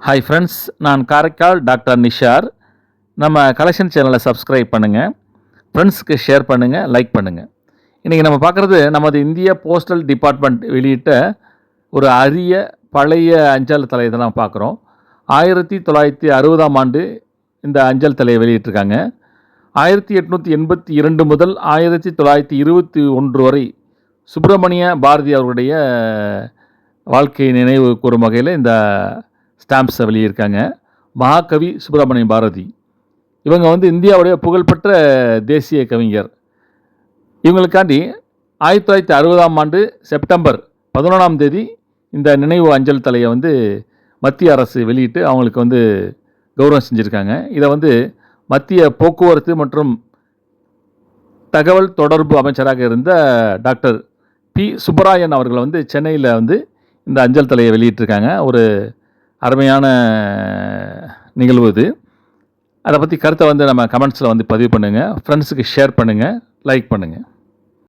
Hi friends, நான் Karaikal doctor Nishar. நம்ம collection சேனலை சப்ஸ்கிரைப் பண்ணுங்கள், ஃப்ரெண்ட்ஸுக்கு ஷேர் பண்ணுங்கள், லைக் பண்ணுங்கள். இன்றைக்கி நம்ம பார்க்குறது நமது இந்திய போஸ்டல் டிபார்ட்மெண்ட் வெளியிட்ட ஒரு அரிய பழைய அஞ்சல் தலை தான் பார்க்குறோம். 1960ஆம் ஆண்டு இந்த அஞ்சல் தலையை வெளியிட்டிருக்காங்க. 1882 முதல் 1921 வரை சுப்பிரமணிய பாரதி அவருடைய வாழ்க்கை நினைவு கூறும் வகையில் இந்த ஸ்டாம்ப்ஸை வெளியிருக்காங்க. மகாகவி சுப்பிரமணிய பாரதி இவங்க இந்தியாவுடைய புகழ்பெற்ற தேசிய கவிஞர். இவங்களுக்காண்டி 1960ஆம் ஆண்டு செப்டம்பர் 11ஆம் தேதி இந்த நினைவு அஞ்சல் தலையை மத்திய அரசு வெளியிட்டு அவங்களுக்கு கௌரவம் செஞ்சுருக்காங்க. இதை மத்திய போக்குவரத்து மற்றும் தகவல் தொடர்பு அமைச்சராக இருந்த டாக்டர் பி சுப்பராயன் அவர்கள் சென்னையில் இந்த அஞ்சல் தலையை வெளியிட்டிருக்காங்க. ஒரு அருமையான நிகழ்வு இது. அதை பற்றி கருத்தை நம்ம கமெண்ட்ஸில் பதிவு பண்ணுங்கள், ஃப்ரெண்ட்ஸுக்கு ஷேர் பண்ணுங்கள், லைக் பண்ணுங்கள்.